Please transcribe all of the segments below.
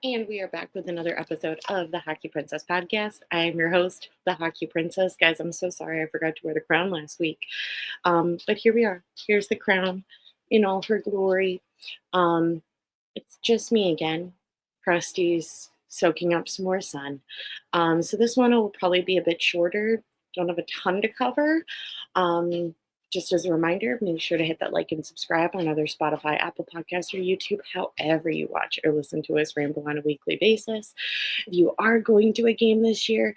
And we are back with another episode of the Hockey Princess podcast. I am your host, the Hockey Princess. Guys, I'm so sorry I forgot to wear the crown last week. But here we are. Here's the crown in all her glory. Um, it's just me again. Krusty's soaking up some more sun. So this one will probably be a bit shorter. Don't have a ton to cover. Um, just as a reminder, make sure to hit that like and subscribe on other Spotify, Apple Podcasts, or YouTube, however you watch or listen to us ramble on a weekly basis. If you are going to a game this year,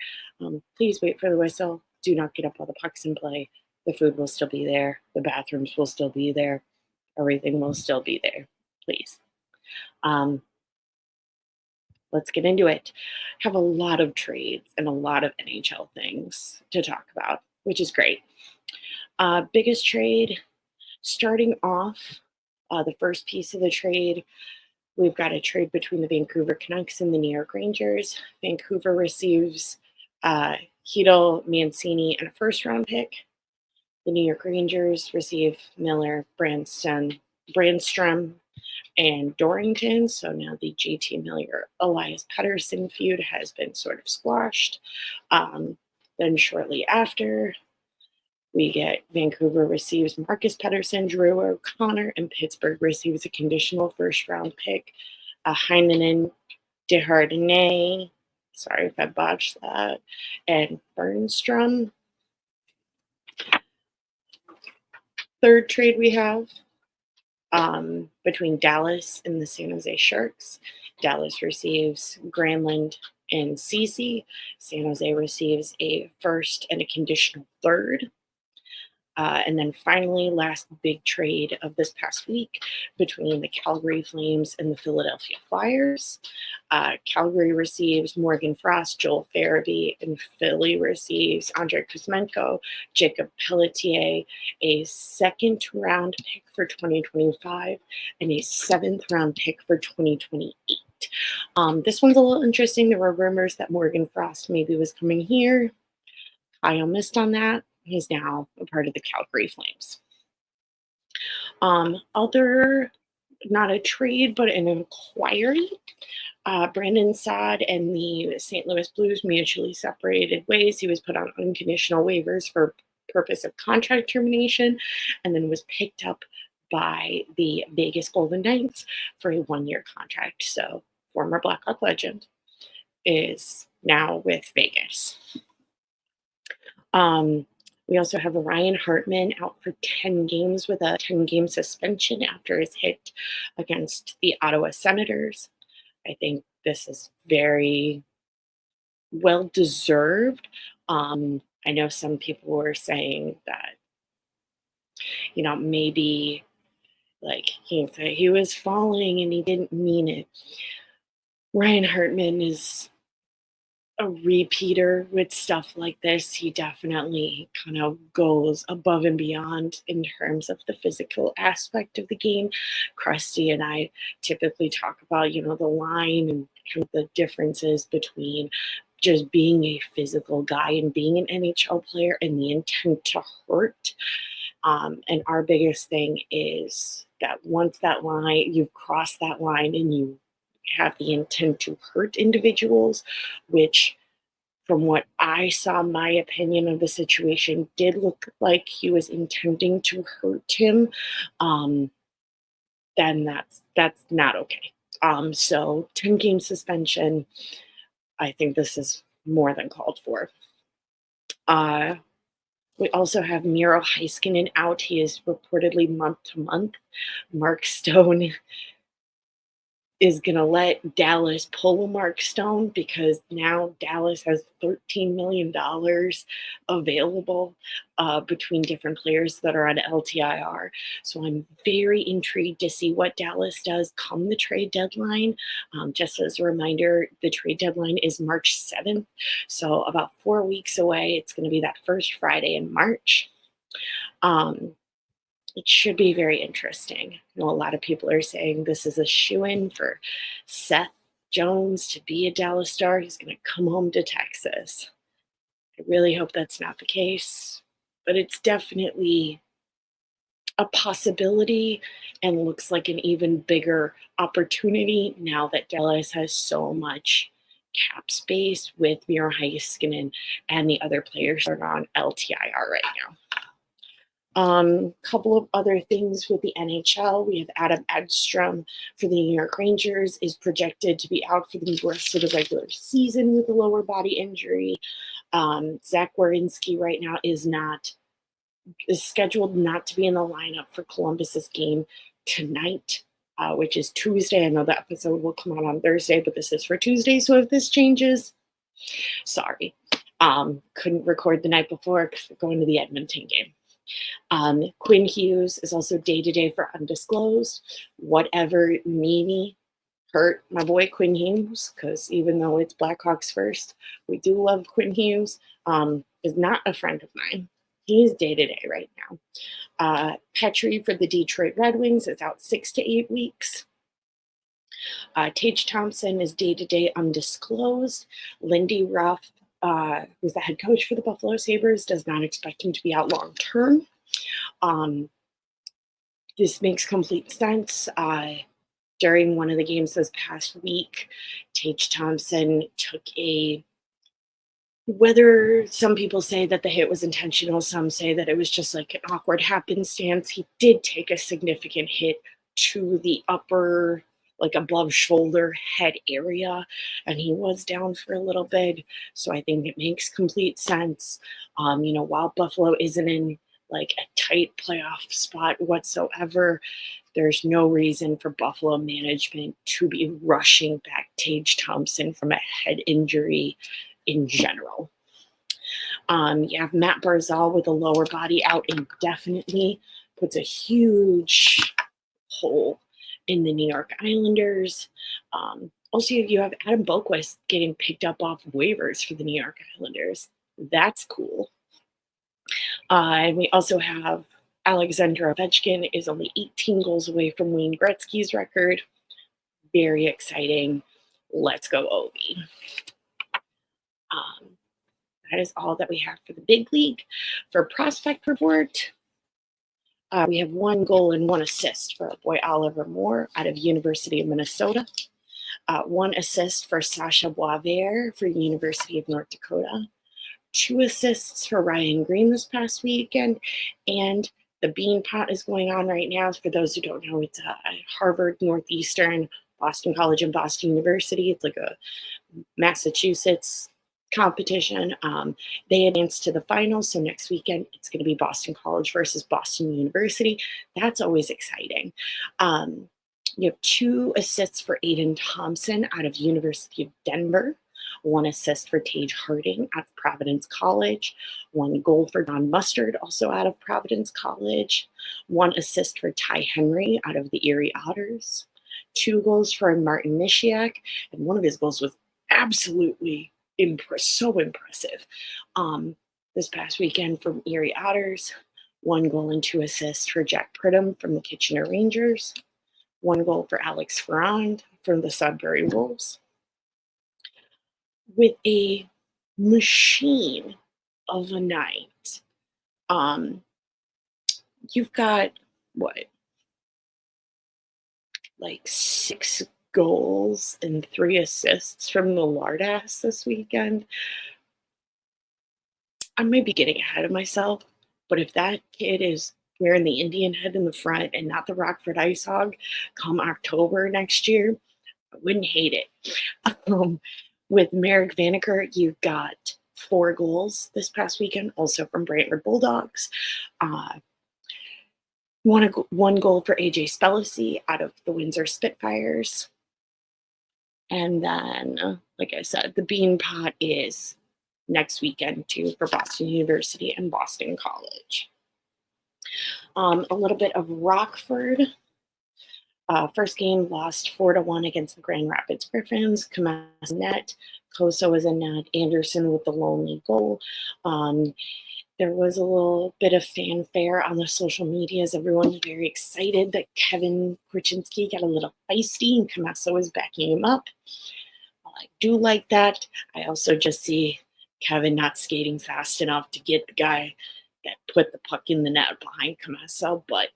please wait for the whistle. Do not get up all the pucks in play. The food will still be there. The bathrooms will still be there. Everything will still be there. Please. Um, let's get into it. Have a lot of trades and a lot of NHL things to talk about, which is great. Biggest trade starting off, the first piece of the trade, we've got a trade between the Vancouver Canucks and the New York Rangers. Vancouver receives Hidal, Mancini, and a first-round pick. The New York Rangers receive Miller, Brandstrom, and Dorrington. So now the JT Miller, Elias Pettersson feud has been sort of squashed. Then shortly after, we get Vancouver receives Marcus Pettersson, Drew O'Connor, and Pittsburgh receives a conditional first-round pick, Heinonen, Desharnais, sorry if I botched that, and Bernstrom. Third trade we have between Dallas and the San Jose Sharks. Dallas receives Granlund and Ceci. San Jose receives a first and a conditional third. And then finally, last big trade of this past week between the Calgary Flames and the Philadelphia Flyers. Calgary receives Morgan Frost, Joel Farabee, and Philly receives Andrei Kuzmenko, Jacob Pelletier, a second-round pick for 2025, and a seventh-round pick for 2028. This one's a little interesting. There were rumors that Morgan Frost maybe was coming here. Kyle missed on that. He's now a part of the Calgary Flames. Other, not a trade, but an inquiry. Brandon Saad and the St. Louis Blues mutually separated ways. He was put on unconditional waivers for purpose of contract termination and then was picked up by the Vegas Golden Knights for a one-year contract. So former Blackhawk legend is now with Vegas. We also have Ryan Hartman out for 10 games with a 10-game suspension after his hit against the Ottawa Senators. I think this is very well deserved. I know some people were saying that, maybe like he was falling and he didn't mean it. Ryan Hartman is a repeater with stuff like this. He definitely kind of goes above and beyond in terms of the physical aspect of the game. Krusty and I typically talk about, the line and kind of the differences between just being a physical guy and being an NHL player and the intent to hurt. And our biggest thing is that once that line, you've crossed that line and you have the intent to hurt individuals, which from what I saw, my opinion of the situation did look like he was intending to hurt him, then that's not okay. So 10-game suspension, I think this is more than called for. We also have Miro Heiskanen out. He is reportedly month to month. Mark Stone is going to let Dallas pull Mark Stone because now Dallas has $13 million available between different players that are on LTIR. So I'm very intrigued to see what Dallas does come the trade deadline. Just as a reminder, the trade deadline is March 7th. So about 4 weeks away. It's going to be that first Friday in March. It should be very interesting. A lot of people are saying this is a shoo-in for Seth Jones to be a Dallas Star. He's going to come home to Texas. I really hope that's not the case, but it's definitely a possibility and looks like an even bigger opportunity now that Dallas has so much cap space with Miro Heiskanen and the other players that are on LTIR right now. Couple of other things with the NHL. We have Adam Edstrom for the New York Rangers is projected to be out for the rest of the regular season with a lower body injury. Zach Werenski right now is scheduled not to be in the lineup for Columbus's game tonight, which is Tuesday. I know the episode will come out on Thursday, but this is for Tuesday. So if this changes, sorry. Couldn't record the night before because we're going to the Edmonton game. Quinn Hughes is also day-to-day for undisclosed. Whatever maybe hurt my boy Quinn Hughes, because even though it's Blackhawks first, we do love Quinn Hughes, is not a friend of mine. He's day-to-day right now. Petrie for the Detroit Red Wings is out 6 to 8 weeks. Tage Thompson is day-to-day undisclosed. Lindy Ruff, who's the head coach for the Buffalo Sabres, does not expect him to be out long-term. This makes complete sense. During one of the games this past week, Tage Thompson took whether some people say that the hit was intentional, some say that it was just like an awkward happenstance. He did take a significant hit to the upper, like above shoulder head area, and he was down for a little bit. So I think it makes complete sense. While Buffalo isn't in like a tight playoff spot whatsoever, there's no reason for Buffalo management to be rushing back Tage Thompson from a head injury in general. You have Matt Barzal with a lower body out indefinitely, puts a huge hole in the New York Islanders. Also, you have Adam Boqvist getting picked up off waivers for the New York Islanders. That's cool. And we also have Alexander Ovechkin is only 18 goals away from Wayne Gretzky's record. Very exciting. Let's go, Ovi. That is all that we have for the big league. For prospect report, we have 1 goal and 1 assist for our boy Oliver Moore out of University of Minnesota. 1 assist for Sasha Boisvert for University of North Dakota. 2 assists for Ryan Green this past weekend. And the Bean Pot is going on right now. For those who don't know, it's Harvard, Northeastern, Boston College, and Boston University. It's like a Massachusetts competition. They advanced to the finals, so next weekend it's going to be Boston College versus Boston University. That's always exciting. You have 2 assists for Aiden Thompson out of University of Denver, 1 assist for Tage Harding out of Providence College, 1 goal for Don Mustard, also out of Providence College, 1 assist for Ty Henry out of the Erie Otters, 2 goals for Martin Nishiak, and one of his goals was absolutely so impressive. This past weekend from Erie Otters, 1 goal and 2 assists for Jack Pridham from the Kitchener Rangers, 1 goal for Alex Ferrand from the Sudbury Wolves. With a machine of a night, you've got like 6 goals and 3 assists from the Lardass this weekend. I might be getting ahead of myself, but if that kid is wearing the Indian head in the front and not the Rockford Ice Hog come October next year, I wouldn't hate it. With Merrick Vanaker, you got 4 goals this past weekend, also from Brantford Bulldogs. 1 goal for AJ Spellacy out of the Windsor Spitfires. And then, like I said, the Bean Pot is next weekend too for Boston University and Boston College. A little bit of Rockford. First game lost 4-1 against the Grand Rapids Griffins. Kamas net. Koso was in net. Anderson with the lonely goal. There was a little bit of fanfare on the social medias. Everyone was very excited that Kevin Korchinski got a little feisty and Kamasa was backing him up. Well, I do like that. I also just see Kevin not skating fast enough to get the guy that put the puck in the net behind Comesso, but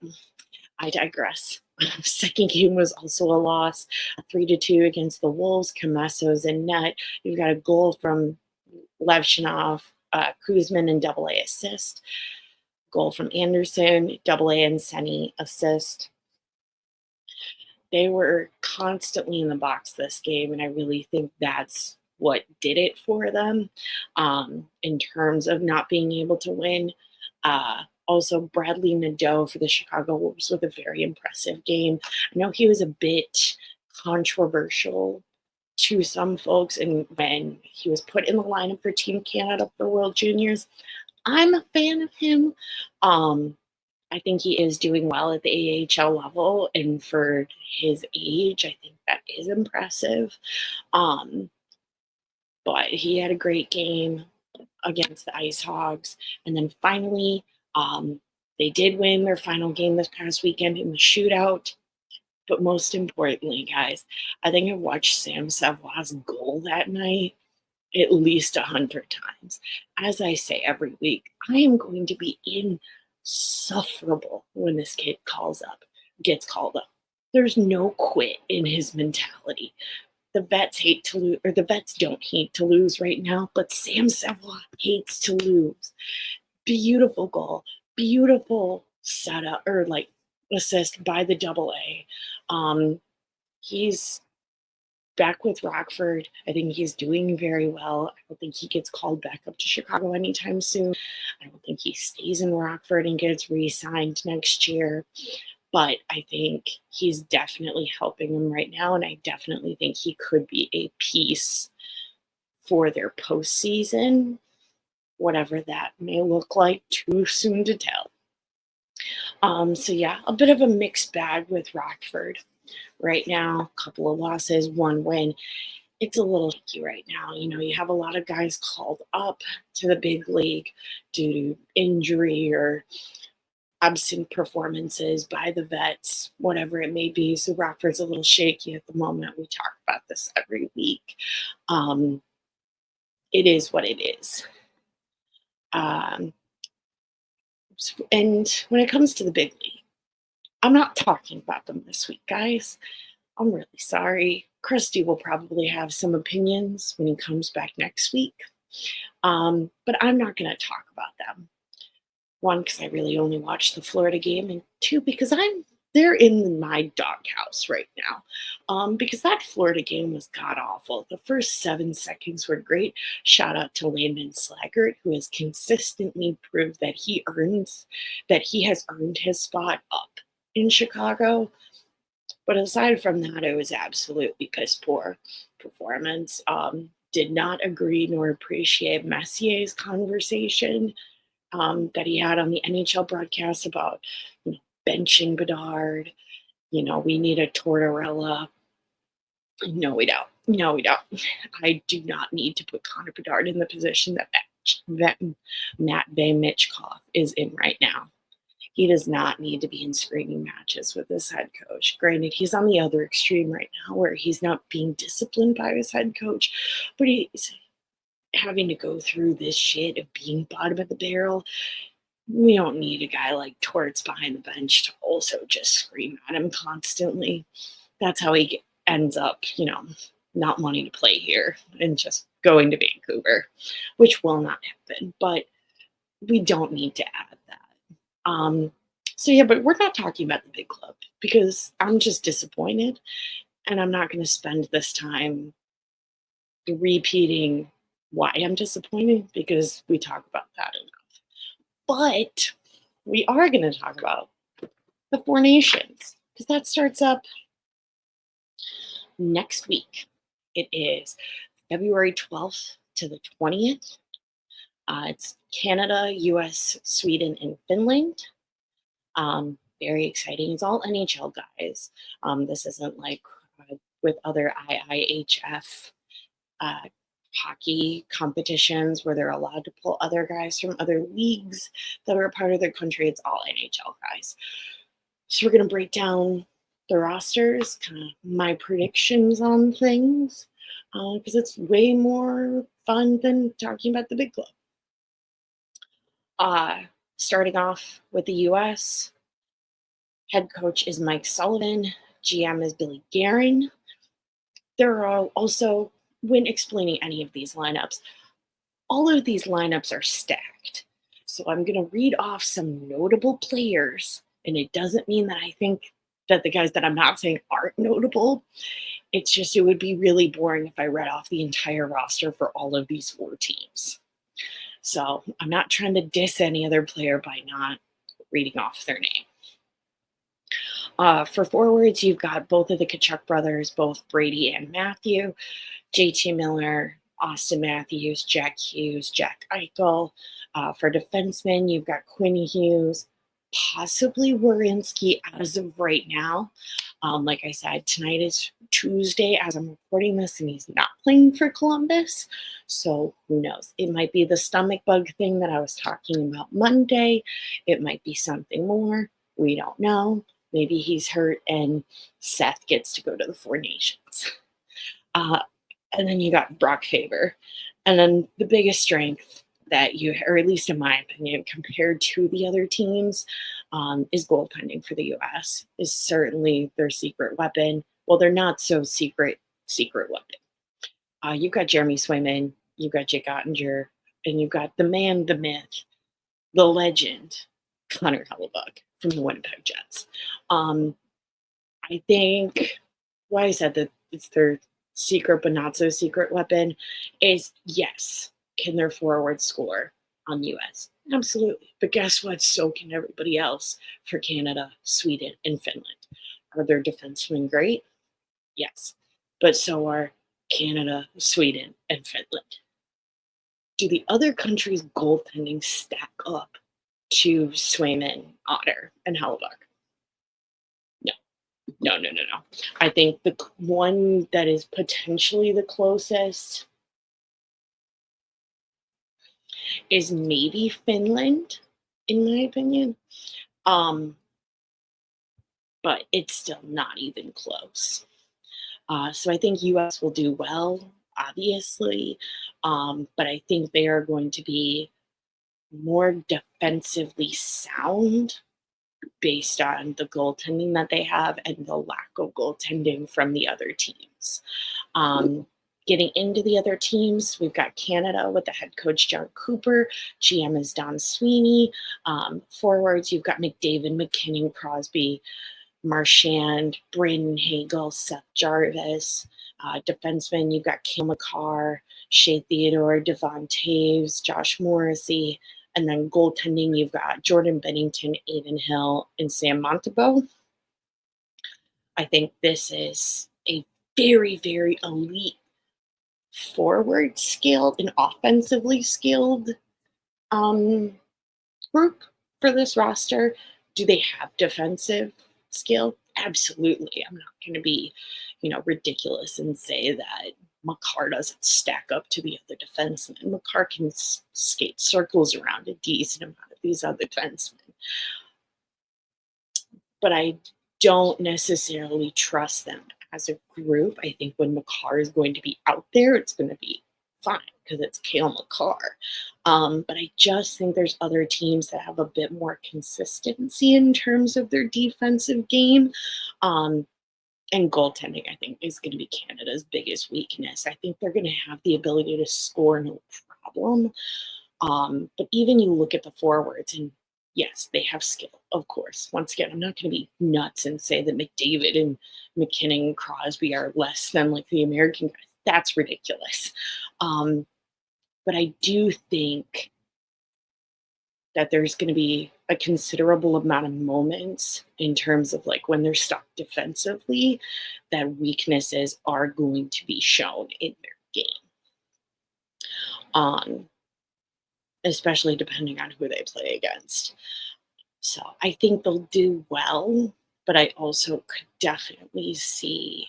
I digress. Second game was also a loss, a 3-2 against the Wolves. Comesso's in net. You've got a goal from Levchinov, Kuzman, and double A assist. Goal from Anderson, double A and Senny assist. They were constantly in the box this game, and I really think that's what did it for them in terms of not being able to win. Also, Bradley Nadeau for the Chicago Wolves with a very impressive game. I know he was a bit controversial to some folks, and when he was put in the lineup for Team Canada for World Juniors, I'm a fan of him. I think he is doing well at the AHL level, and for his age, I think that is impressive. But he had a great game against the Ice Hogs, and then finally, they did win their final game this past weekend in the shootout. But most importantly, guys, I think I've watched Sam Savoie's goal that night at least 100 times. As I say every week, I am going to be insufferable when this kid gets called up. There's no quit in his mentality. The Vets hate to lose, or the Vets don't hate to lose right now, but Sam Savoie hates to lose. Beautiful goal, beautiful setup, or like assist by the double A. He's back with Rockford. I think he's doing very well. I don't think he gets called back up to Chicago anytime soon. I don't think he stays in Rockford and gets re-signed next year. But I think he's definitely helping them right now, and I definitely think he could be a piece for their postseason, whatever that may look like. Too soon to tell. So yeah, a bit of a mixed bag with Rockford right now. A couple of losses, one win. It's a little tricky right now. You have a lot of guys called up to the big league due to injury or absent performances by the Vets, whatever it may be. So Rockford's a little shaky at the moment. We talk about this every week. It is what it is. And when it comes to the big league, I'm not talking about them this week, guys. I'm really sorry. Christy will probably have some opinions when he comes back next week. But I'm not going to talk about them. One, because I really only watched the Florida game, and two, because they're in my doghouse right now. Because that Florida game was god awful. The first 7 seconds were great. Shout out to Landon Slaggert, who has consistently proved that he has earned his spot up in Chicago. But aside from that, it was absolutely piss poor performance. Did not agree nor appreciate Messier's conversation that he had on the NHL broadcast about benching Bedard. We need a Tortorella. No, we don't. No, we don't. I do not need to put Connor Bedard in the position that Matvey Michkov is in right now. He does not need to be in screening matches with his head coach. Granted, he's on the other extreme right now where he's not being disciplined by his head coach, but he's having to go through this shit of being bottom of the barrel. We don't need a guy like Torts behind the bench to also just scream at him constantly. That's how he ends up, not wanting to play here and just going to Vancouver, which will not happen. But we don't need to add that. So yeah, but we're not talking about the big club because I'm just disappointed, and I'm not going to spend this time repeating why I'm disappointed because we talk about that enough. But we are going to talk about the Four Nations because that starts up next week. It is February 12th to the 20th. It's Canada, US, Sweden, and Finland. Very exciting. It's all NHL guys. This isn't like with other IIHF hockey competitions where they're allowed to pull other guys from other leagues that are a part of their country. It's all NHL guys. So we're going to break down the rosters, kind of my predictions on things, because it's way more fun than talking about the big club. Starting off with the US, head coach is Mike Sullivan, GM is Billy Guerin. There are also, when explaining any of these lineups, all of these lineups are stacked. So I'm going to read off some notable players, and it doesn't mean that I think that the guys that I'm not saying aren't notable. It's just it would be really boring if I read off the entire roster for all of these four teams. So I'm not trying to diss any other player by not reading off their name. For forwards, you've got both of the Kachuk brothers, both Brady and Matthew, JT Miller, Austin Matthews, Jack Hughes, Jack Eichel. For defensemen, you've got Quinn Hughes, possibly Werenski as of right now. Like I said, tonight is Tuesday as I'm recording this, and he's not playing for Columbus. So who knows? It might be the stomach bug thing that I was talking about Monday. It might be something more. We don't know. Maybe he's hurt and Seth gets to go to the Four Nations. And then you got Brock Faber. And then the biggest strength that you, or at least in my opinion, compared to the other teams, is goaltending for the US, is certainly their secret weapon. Well, they're not so secret weapon. You've got Jeremy Swayman, you've got Jake Ottinger, and you've got the man, the myth, the legend, Connor Hellebuyck from the Winnipeg Jets. I think why I said that it's their secret but not so secret weapon is yes, can their forward score on US? Absolutely. But guess what? So can everybody else for Canada, Sweden, and Finland. Are their defensemen great? Yes. But so are Canada, Sweden, and Finland. Do the other countries' goaltending stack up to Swayman, Otter, and Hellebuyck? No. I think the one that is potentially the closest is maybe Finland, in my opinion. But it's still not even close. So I think US will do well, obviously. But I think they are going to be more defensively sound based on the goaltending that they have and the lack of goaltending from the other teams. Getting into the other teams, we've got Canada with the head coach John Cooper. GM is Don Sweeney. Forwards, you've got McDavid, McKinnon, Crosby, Marchand, Brandon Hagel, Seth Jarvis. Defensemen, you've got Cale Makar, Shea Theodore, Devon Taves, Josh Morrissey. And then goaltending, you've got Jordan Bennington, Aiden Hill, and Sam Montembeault. I think this is a very, very elite forward skilled and offensively skilled group for this roster. Do they have defensive skill? Absolutely. I'm not going to be, ridiculous and say that Makar doesn't stack up to the other defensemen. Makar can skate circles around a decent amount of these other defensemen. But I don't necessarily trust them as a group. I think when Makar is going to be out there, it's going to be fine because it's Cale Makar. But I just think there's other teams that have a bit more consistency in terms of their defensive game. And goaltending, I think, is going to be Canada's biggest weakness. I think they're going to have the ability to score no problem. But even you look at the forwards, and yes, they have skill, of course. Once again, I'm not going to be nuts and say that McDavid and McKinnon and Crosby are less than like the American guys. That's ridiculous. But I do think that there's going to be a considerable amount of moments in terms of like when they're stuck defensively, that weaknesses are going to be shown in their game. Especially depending on who they play against. So I think they'll do well, but I also could definitely see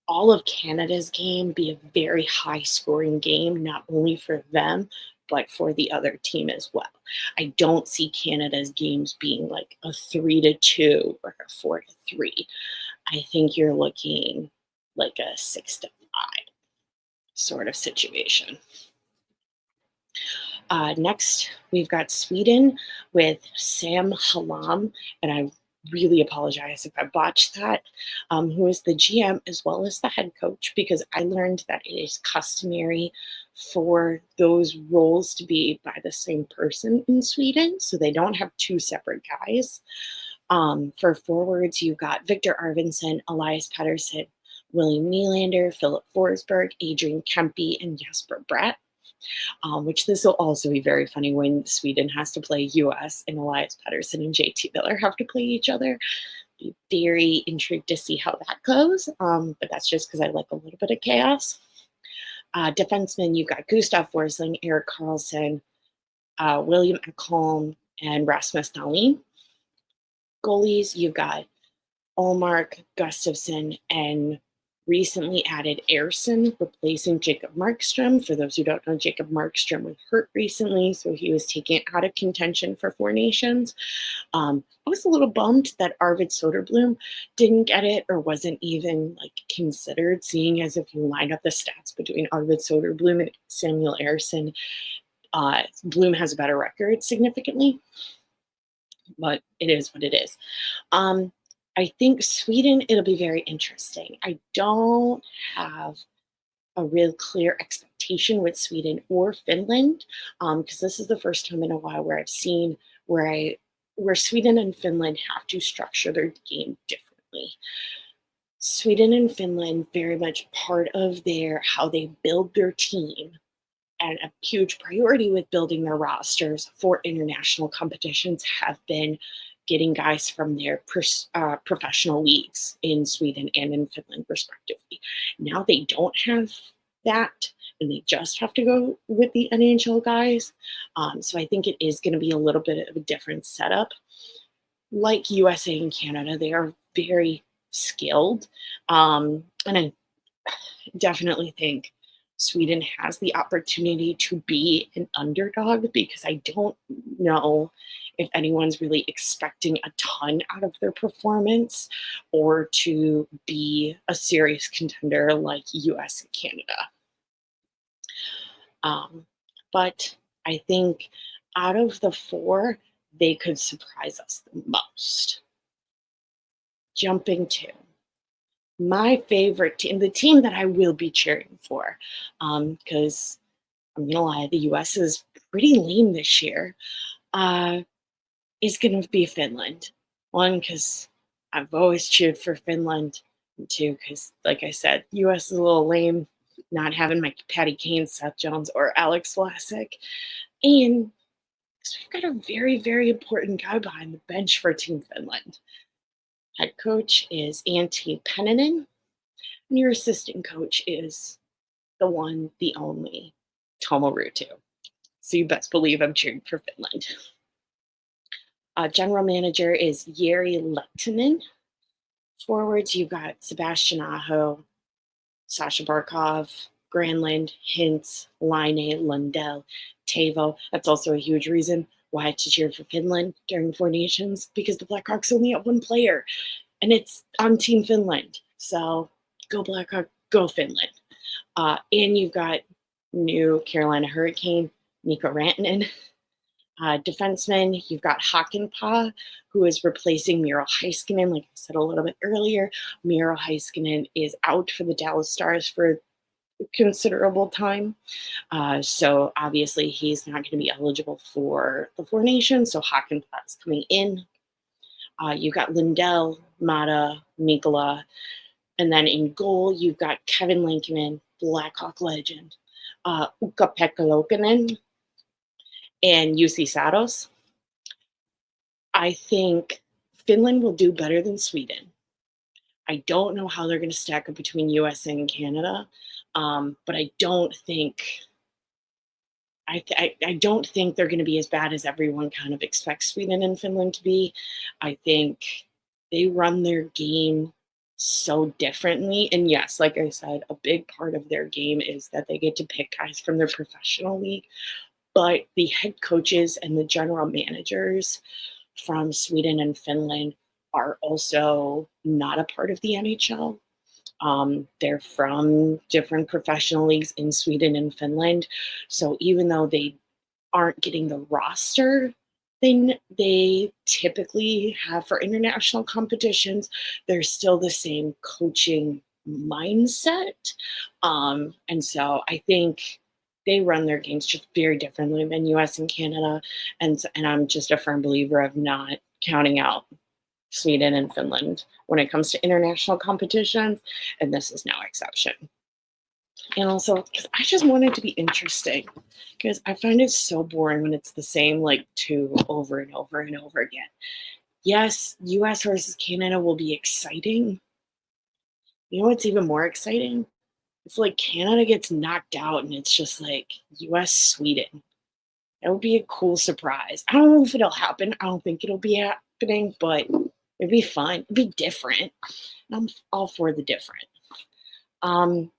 all of Canada's game be a very high scoring game, not only for them, but for the other team as well. I don't see Canada's games being like a 3-2 or a 4-3. I think you're looking like a 6-5 sort of situation. Next, we've got Sweden with Sam Halam, and I really apologize if I botched that, who is the GM as well as the head coach, because I learned that it is customary for those roles to be by the same person in Sweden, so they don't have two separate guys. For forwards, you've got Victor Arvidsson, Elias Pettersson, William Nylander, Philip Forsberg, Adrian Kempe, and Jesper Bratt. Which this will also be very funny when Sweden has to play US and Elias Pettersson and JT Miller have to play each other. Be very intrigued to see how that goes. But that's just because I like a little bit of chaos. Defensemen, you've got Gustav Forsling, Erik Karlsson, William Ekholm, and Rasmus Dahlin. Goalies, you've got Ullmark, Gustafsson, and recently added Ersson, replacing Jacob Markstrom. For those who don't know, Jacob Markstrom was hurt recently, so he was taken out of contention for Four Nations. I was a little bummed that Arvid Soderblom didn't get it or wasn't even considered, seeing as if you line up the stats between Arvid Soderblom and Samuel Ersson, Bloom has a better record significantly, but it is what it is. I think Sweden, it'll be very interesting. I don't have a real clear expectation with Sweden or Finland, because this is the first time in a while where I've seen where Sweden and Finland have to structure their game differently. Sweden and Finland, very much part of how they build their team, and a huge priority with building their rosters for international competitions have been getting guys from their professional leagues in Sweden and in Finland, respectively. Now they don't have that, and they just have to go with the NHL guys. So I think it is going to be a little bit of a different setup. Like USA and Canada, they are very skilled. And I definitely think Sweden has the opportunity to be an underdog, because I don't know if anyone's really expecting a ton out of their performance or to be a serious contender like US and Canada. But I think out of the four, they could surprise us the most. Jumping to my favorite team, the team that I will be cheering for, because I'm going to lie, the US is pretty lame this year, is going to be Finland. One, because I've always cheered for Finland. And two, because, like I said, US is a little lame, not having my Patty Kane, Seth Jones, or Alex Vlasic. And because we've got a very, very important guy behind the bench for Team Finland. Head coach is Antti Pennanen, and your assistant coach is the one, the only, Tomo Ruutu. So you best believe I'm cheering for Finland. General manager is Jari Lehtinen. Forwards, you've got Sebastian Aho, Sasha Barkov, Granlund, Hintz, Laine, Lundell, Tavo. That's also a huge reason why I had to cheer for Finland during Four Nations, because the Blackhawks only have one player, and it's on Team Finland. So go Blackhawks, go Finland. And you've got new Carolina Hurricane, Mikko Rantanen. Defenseman, you've got Hakanpää, who is replacing Miro Heiskanen. Like I said a little bit earlier, Miro Heiskanen is out for the Dallas Stars for considerable time. So obviously he's not going to be eligible for the Four Nations. So Hakanpää is coming in. You've got Lundell, Mata, Mikkola. And then in goal, you've got Kevin Lankinen, Blackhawk legend, Ukko-Pekka Luukkonen, and Jussi Saros. I think Finland will do better than Sweden. I don't know how they're going to stack up between US and Canada, but I don't think they're going to be as bad as everyone kind of expects Sweden and Finland to be. I think they run their game so differently. And yes, like I said, a big part of their game is that they get to pick guys from their professional league. But the head coaches and the general managers from Sweden and Finland are also not a part of the NHL. They're from different professional leagues in Sweden and Finland. So even though they aren't getting the roster they typically have for international competitions. They're still the same coaching mindset. And so I think they run their games just very differently than US and Canada. And I'm just a firm believer of not counting out Sweden and Finland when it comes to international competitions, and this is no exception. And also, because I just want it to be interesting, because I find it so boring when it's the same like two over and over and over again. Yes, US versus Canada will be exciting. You know what's even more exciting? It's like Canada gets knocked out and it's just like US Sweden. That would be a cool surprise. I don't know if it'll happen. I don't think it'll be happening, but it'd be fun. It'd be different. I'm all for the different. Um,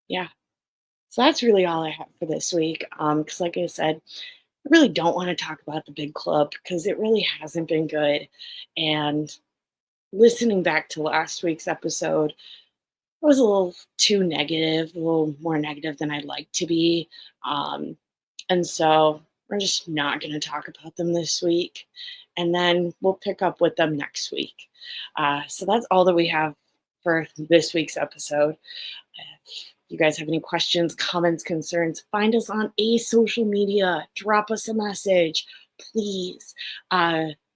yeah. So that's really all I have for this week. Because like I said, I really don't want to talk about the big club because it really hasn't been good. And listening back to last week's episode, I was a little too negative, a little more negative than I'd like to be. Um, and so we're just not going to talk about them this week. And then we'll pick up with them next week. So that's all that we have for this week's episode. If you guys have any questions, comments, concerns, find us on a social media. Drop us a message, please.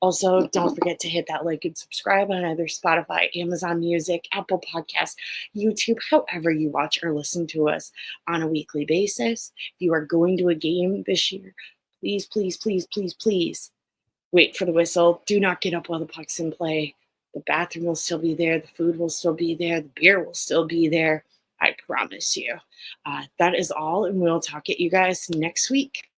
Also, don't forget to hit that like and subscribe on either Spotify, Amazon Music, Apple Podcasts, YouTube, however you watch or listen to us on a weekly basis. If you are going to a game this year, please, please, please, please, please wait for the whistle. Do not get up while the puck's in play. The bathroom will still be there. The food will still be there. The beer will still be there. I promise you. That is all, and we'll talk at you guys next week.